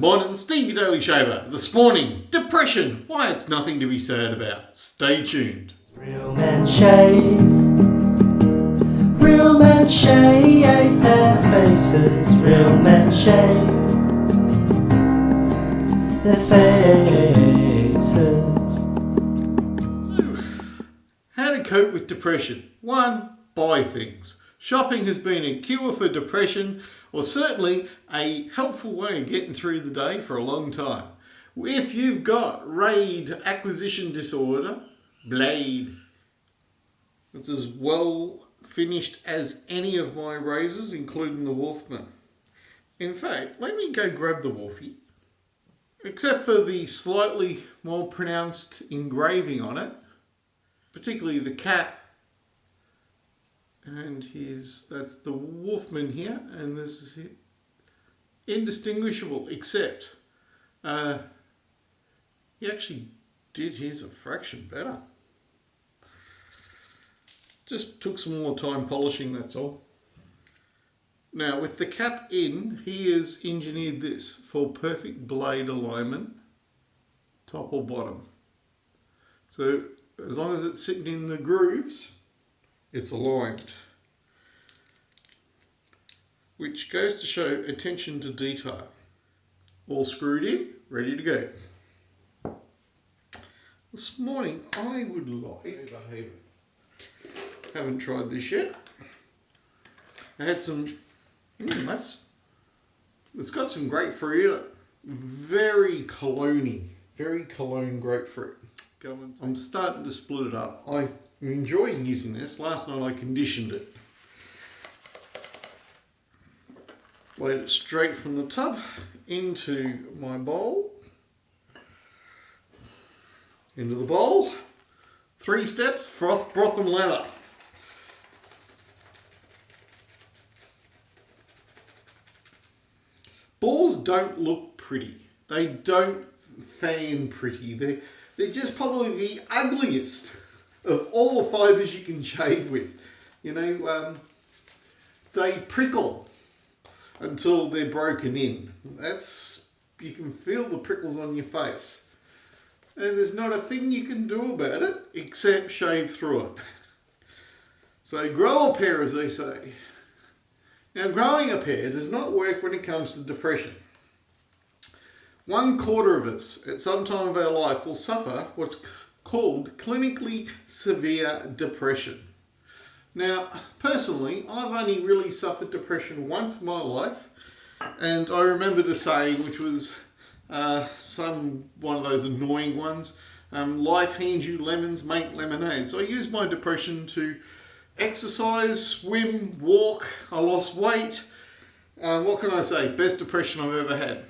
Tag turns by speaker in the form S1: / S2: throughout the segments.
S1: morning, Stevie Daily Shaver. This morning, depression, why it's nothing to be sad about. Stay tuned.
S2: Real men shave their faces. Real men shave their faces.
S1: So, how to cope with depression? 1. Buy things. Shopping has been a cure for depression, or certainly a helpful way of getting through the day for a long time. If you've got RAID acquisition disorder, Blade, it's as well finished as any of my razors, including the Wolfman. In fact, let me go grab the Wolfie. Except for the slightly more pronounced engraving on it, particularly the cap. And that's the Wolfman here, and this is it. Indistinguishable, except he actually did his a fraction better. Just took some more time polishing, that's all. Now with the cap in, he has engineered this for perfect blade alignment, top or bottom. So as long as it's sitting in the grooves, it's aligned. Which goes to show attention to detail. All screwed in, ready to go. This morning I would like, haven't tried this yet. I had some, it's got some grapefruit in it. Very cologne grapefruit. I'm starting to split it up. I'm enjoying using this. Last night I conditioned it. Laid it straight from the tub into my bowl. Into the bowl. 3 steps, froth, broth and lather. Balls don't look pretty. They don't fan pretty. They're just probably the ugliest of all the fibres you can shave with. You know, they prickle until they're broken in. You can feel the prickles on your face. And there's not a thing you can do about it except shave through it. So grow a pair, as they say. Now growing a pair does not work when it comes to depression. 1/4 of us at some time of our life will suffer what's called clinically severe depression. Now, personally, I've only really suffered depression once in my life, and I remembered a saying which was one of those annoying ones, life hands you lemons, make lemonade. So I used my depression to exercise, swim, walk. I lost weight. What can I say? Best depression I've ever had.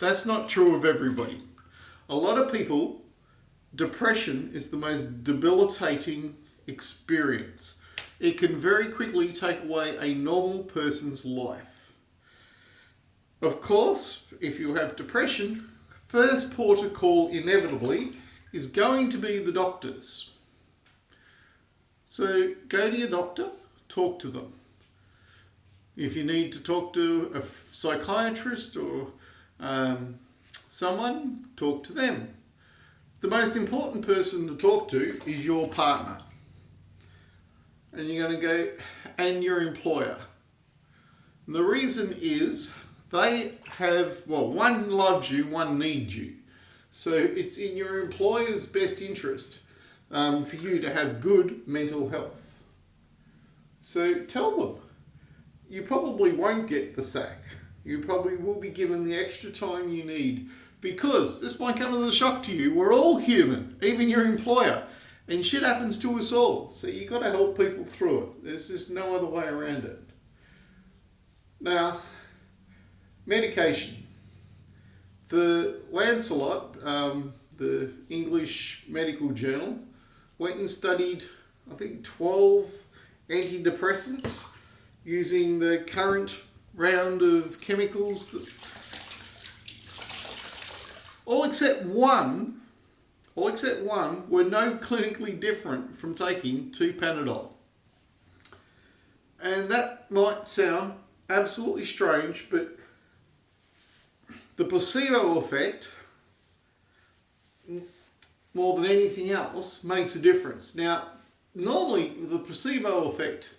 S1: That's not true of everybody. A lot of people, depression is the most debilitating experience. It can very quickly take away a normal person's life. Of course, if you have depression, first port of call inevitably is going to be the doctors. So go to your doctor, talk to them. If you need to talk to a psychiatrist or someone, talk to them. The most important person to talk to is your partner. And you're going to go, and your employer. And the reason is they have, one loves you, one needs you. So it's in your employer's best interest for you to have good mental health. So tell them, you probably won't get the sack. You probably will be given the extra time you need, because this might come as a shock to you. We're all human, even your employer, and shit happens to us all. So you got to help people through it. There's just no other way around it. Now, medication. The Lancelot, the English medical journal, went and studied, I think, 12 antidepressants using the current round of chemicals. All except one were no clinically different from taking 2 Panadol. And that might sound absolutely strange, but The placebo effect, more than anything else, makes a difference. Now, normally the placebo effect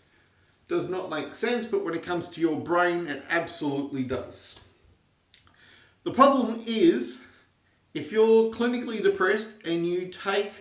S1: does not make sense, but when it comes to your brain, it absolutely does. The problem is, if you're clinically depressed and you take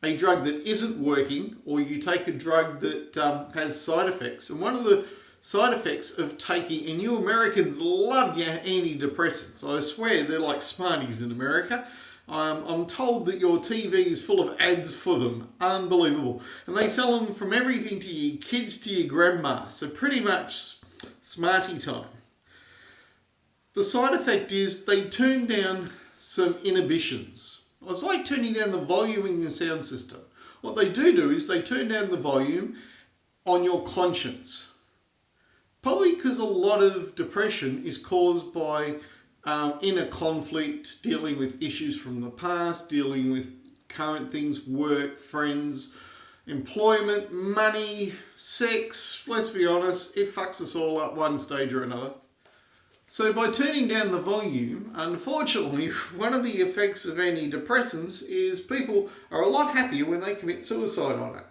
S1: a drug that isn't working, or you take a drug that has side effects, and one of the side effects of taking, and you Americans love your antidepressants, I swear they're like Smarties in America. I'm told that your TV is full of ads for them. Unbelievable. And they sell them from everything to your kids to your grandma. So pretty much Smartie time. The side effect is they turn down some inhibitions. It's like turning down the volume in your sound system. What they do is they turn down the volume on your conscience. Probably because a lot of depression is caused by inner conflict, dealing with issues from the past, dealing with current things, work, friends, employment, money, sex. Let's be honest, it fucks us all up one stage or another. So by turning down the volume, unfortunately, one of the effects of antidepressants is people are a lot happier when they commit suicide on it.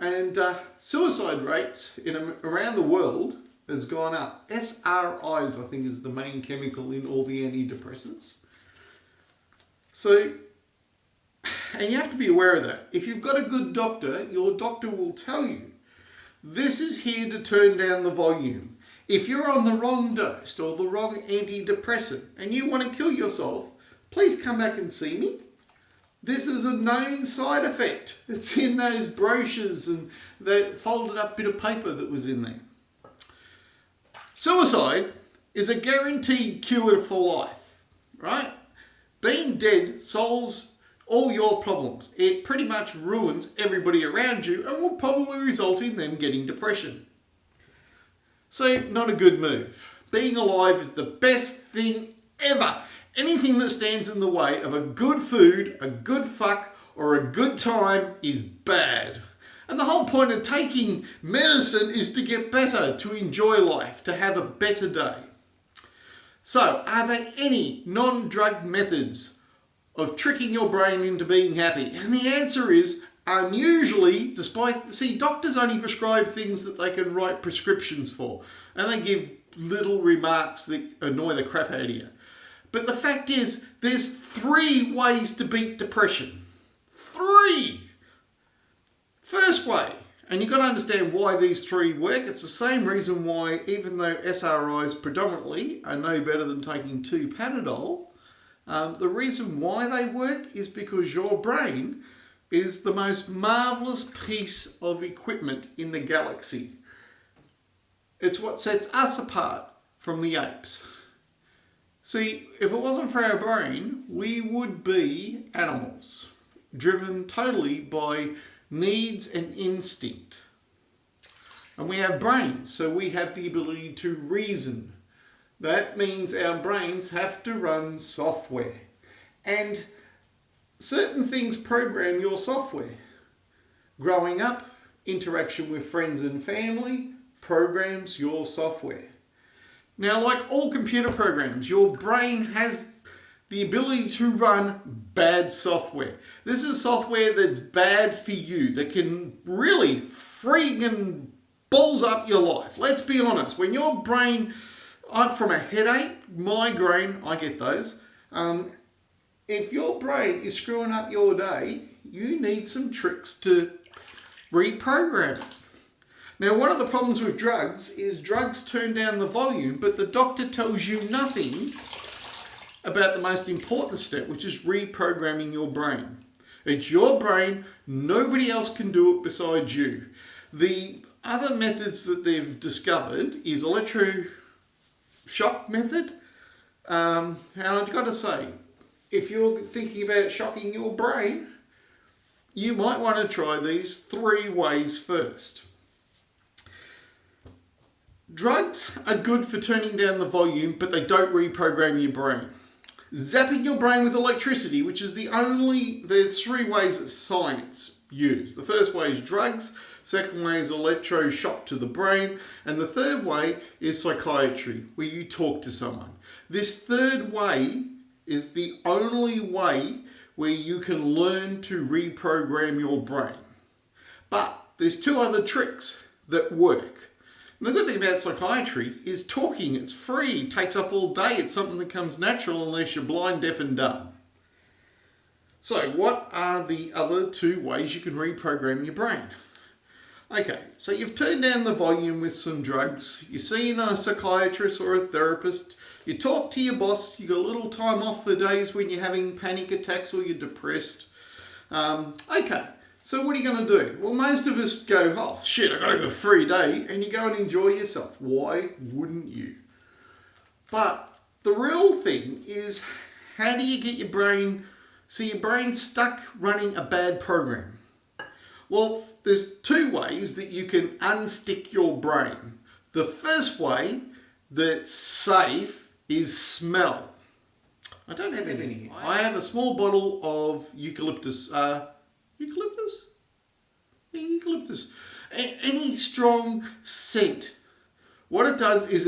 S1: And suicide rates around the world has gone up. SRIs, I think, is the main chemical in all the antidepressants. So, and you have to be aware of that. If you've got a good doctor, your doctor will tell you, this is here to turn down the volume. If you're on the wrong dose or the wrong antidepressant and you want to kill yourself, please come back and see me. This is a known side effect. It's in those brochures and that folded up bit of paper that was in there. Suicide is a guaranteed cure for life, right? Being dead solves all your problems. It pretty much ruins everybody around you and will probably result in them getting depression. So, not a good move. Being alive is the best thing ever. Anything that stands in the way of a good food, a good fuck, or a good time is bad. And the whole point of taking medicine is to get better, to enjoy life, to have a better day. So, are there any non-drug methods of tricking your brain into being happy? And the answer is, unusually, doctors only prescribe things that they can write prescriptions for. And they give little remarks that annoy the crap out of you. But the fact is, there's 3 ways to beat depression. 3! First way, and you've got to understand why these 3 work. It's the same reason why, even though SRIs predominantly are no better than taking 2 Panadol, the reason why they work is because your brain is the most marvellous piece of equipment in the galaxy. It's what sets us apart from the apes. See, if it wasn't for our brain, we would be animals, driven totally by needs and instinct. And we have brains, so we have the ability to reason. That means our brains have to run software. And certain things program your software. Growing up, interaction with friends and family programs your software. Now, like all computer programs, your brain has the ability to run bad software. This is software that's bad for you, that can really freaking balls up your life. Let's be honest. When your brain, from a headache, migraine, I get those. If your brain is screwing up your day, you need some tricks to reprogram it. Now, one of the problems with drugs is drugs turn down the volume, but the doctor tells you nothing about the most important step, which is reprogramming your brain. It's your brain. Nobody else can do it besides you. The other methods that they've discovered is electroshock method. And I've got to say, if you're thinking about shocking your brain, you might want to try these 3 ways first. Drugs are good for turning down the volume, but they don't reprogram your brain. Zapping your brain with electricity, which is there's 3 ways that science use. The first way is drugs. Second way is electroshock to the brain. And the third way is psychiatry, where you talk to someone. This third way is the only way where you can learn to reprogram your brain. But there's two other tricks that work. And the good thing about psychiatry is talking. It's free, it takes up all day. It's something that comes natural unless you're blind, deaf and dumb. So what are the other two ways you can reprogram your brain? Okay, so you've turned down the volume with some drugs. You're seeing a psychiatrist or a therapist. You talk to your boss. You got a little time off the days when you're having panic attacks or you're depressed. Okay, so what are you going to do? Well, most of us go, oh shit, I got a free day, and you go and enjoy yourself. Why wouldn't you? But the real thing is, how do you get your brain, so your brain's stuck running a bad program? Well, there's two ways that you can unstick your brain. The first way that's safe is smell. I don't have any here. I have a small bottle of eucalyptus. Eucalyptus? Yeah, eucalyptus. Any strong scent. What it does is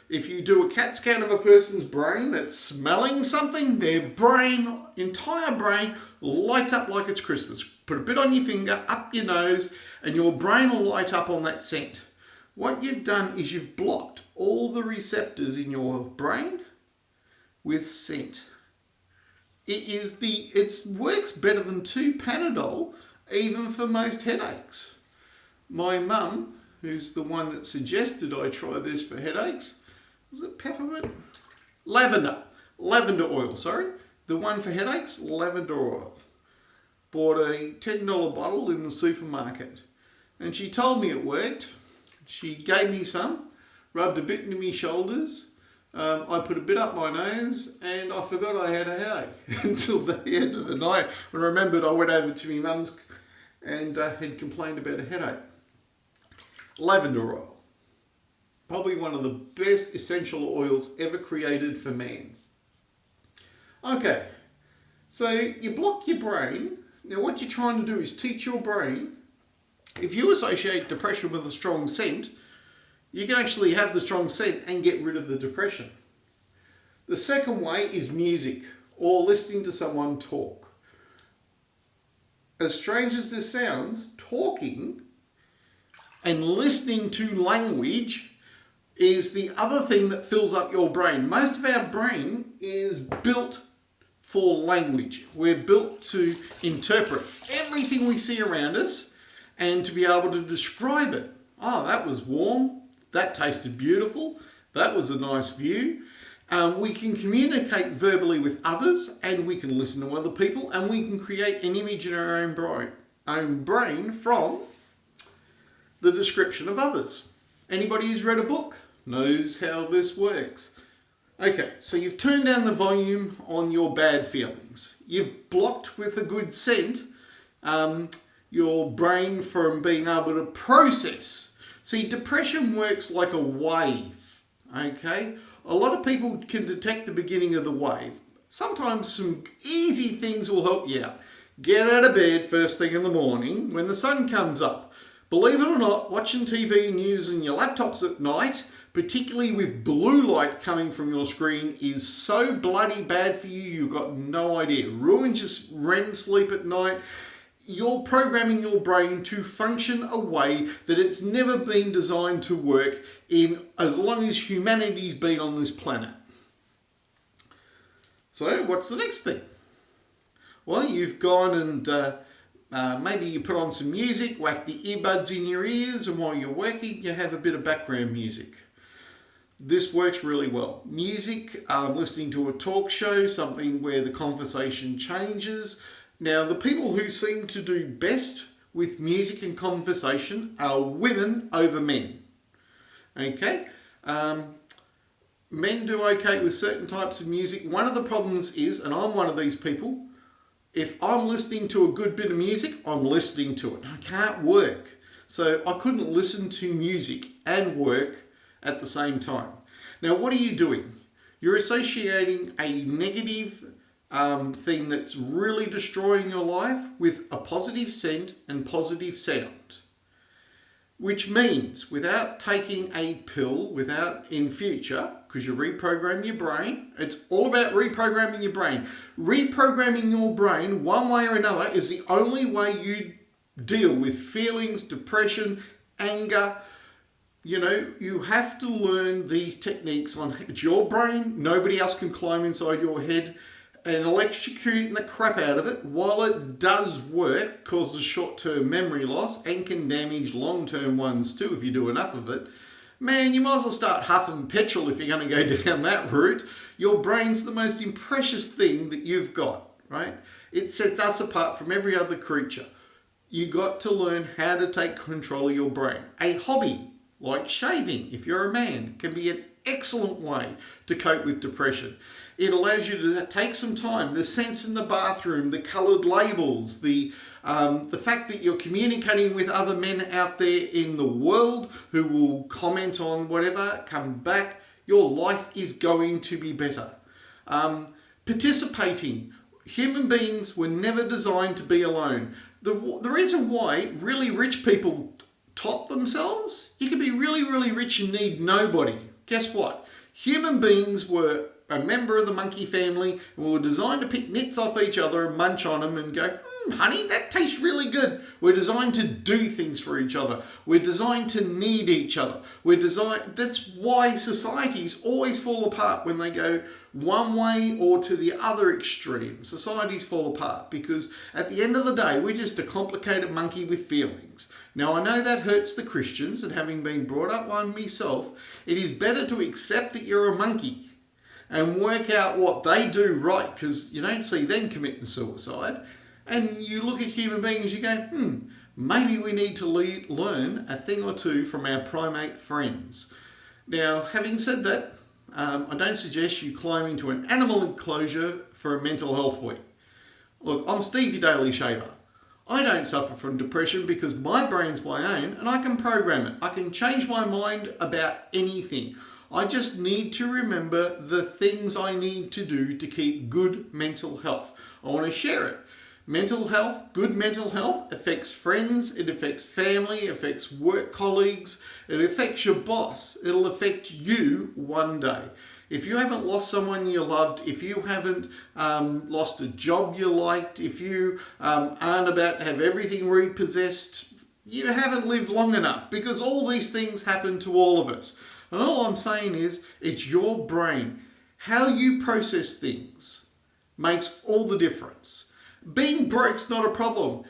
S1: if you do a CAT scan of a person's brain that's smelling something, their brain, entire brain, lights up like it's Christmas. Put a bit on your finger, up your nose, and your brain will light up on that scent. What you've done is you've blocked all the receptors in your brain with scent. It works better than 2 Panadol, even for most headaches. My mum, who's the one that suggested I try this for headaches, was it peppermint? Lavender oil, sorry. The one for headaches, lavender oil. Bought a $10 bottle in the supermarket. And she told me it worked. She gave me some, rubbed a bit into my shoulders. I put a bit up my nose and I forgot I had a headache until the end of the night. When I remembered, I went over to my mum's and had complained about a headache. Lavender oil. Probably one of the best essential oils ever created for man. Okay, so you block your brain. Now what you're trying to do is teach your brain, if you associate depression with a strong scent, you can actually have the strong scent and get rid of the depression. The second way is music or listening to someone talk. As strange as this sounds, talking and listening to language is the other thing that fills up your brain. Most of our brain is built for language. We're built to interpret everything we see around us and to be able to describe it. Oh, that was warm. That tasted beautiful. That was a nice view. We can communicate verbally with others, and we can listen to other people, and we can create an image in our own brain from the description of others. Anybody who's read a book knows how this works. Okay, so you've turned down the volume on your bad feelings. You've blocked with a good scent your brain from being able to process. See, depression works like a wave, okay? A lot of people can detect the beginning of the wave. Sometimes some easy things will help you out. Get out of bed first thing in the morning when the sun comes up. Believe it or not, watching TV and using your laptops at night, particularly with blue light coming from your screen, is so bloody bad for you, you've got no idea. Ruins your REM sleep at night. You're programming your brain to function a way that it's never been designed to work in as long as humanity's been on this planet. So what's the next thing? Well, you've gone and maybe you put on some music, whack the earbuds in your ears, and while you're working, you have a bit of background music. This works really well. Music, listening to a talk show, something where the conversation changes. Now, the people who seem to do best with music and conversation are women over men. Okay? Men do okay with certain types of music. One of the problems is, and I'm one of these people, if I'm listening to a good bit of music, I'm listening to it. I can't work. So I couldn't listen to music and work at the same time. Now, what are you doing? You're associating a negative thing that's really destroying your life with a positive scent and positive sound. Which means without taking a pill, in future, because you reprogram your brain, it's all about reprogramming your brain. Reprogramming your brain one way or another is the only way you deal with feelings, depression, anger. You know, you have to learn these techniques it's your brain. Nobody else can climb inside your head and electrocuting the crap out of it. While it does work, causes short-term memory loss and can damage long-term ones too if you do enough of it. Man, you might as well start huffing petrol if you're going to go down that route. Your brain's the most precious thing that you've got, right? It sets us apart from every other creature. You got to learn how to take control of your brain. A hobby like shaving, if you're a man, can be an excellent way to cope with depression. It allows you to take some time. The scents in the bathroom, the coloured labels, the fact that you're communicating with other men out there in the world who will comment on whatever, come back. Your life is going to be better. Participating. Human beings were never designed to be alone. The reason why really rich people top themselves, you can be really, really rich and need nobody. Guess what? Human beings were a member of the monkey family and we were designed to pick nits off each other and munch on them and go, honey, that tastes really good. We're designed to do things for each other. We're designed to need each other. That's why societies always fall apart when they go one way or to the other extreme. Societies fall apart because at the end of the day, we're just a complicated monkey with feelings. Now, I know that hurts the Christians, and having been brought up one myself, it is better to accept that you're a monkey and work out what they do right, because you don't see them committing suicide. And you look at human beings, you go, maybe we need to learn a thing or two from our primate friends. Now, having said that, I don't suggest you climb into an animal enclosure for a mental health week. Look, I'm Stevie Daily Shaver. I don't suffer from depression because my brain's my own and I can program it. I can change my mind about anything. I just need to remember the things I need to do to keep good mental health. I want to share it. Mental health, good mental health affects friends, it affects family, it affects work colleagues, it affects your boss. It'll affect you one day. If you haven't lost someone you loved, if you haven't lost a job you liked, if you aren't about to have everything repossessed, you haven't lived long enough, because all these things happen to all of us. And all I'm saying is, it's your brain. How you process things makes all the difference. Being broke's not a problem.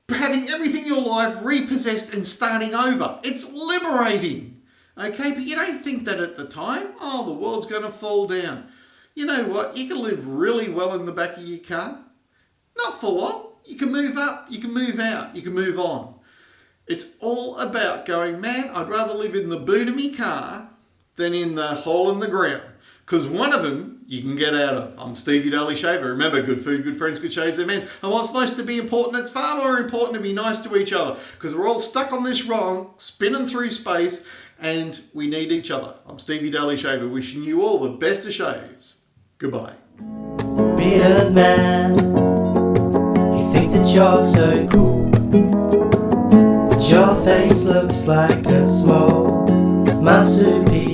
S1: Having everything in your life repossessed and starting over, it's liberating. Okay, but you don't think that at the time. Oh, the world's going to fall down. You know what? You can live really well in the back of your car. Not for long. You can move up, you can move out, you can move on. It's all about going, man, I'd rather live in the boot of me car than in the hole in the ground. Because one of them you can get out of. I'm Stevie Daily Shaver. Remember, good food, good friends, good shaves, amen. And while it's nice to be important, it's far more important to be nice to each other. Because we're all stuck on this wrong, spinning through space, and we need each other. I'm Stevie Daily Shaver, wishing you all the best of shaves. Goodbye.
S2: Bearded man, you think that you're so cool, but your face looks like a small marsupial.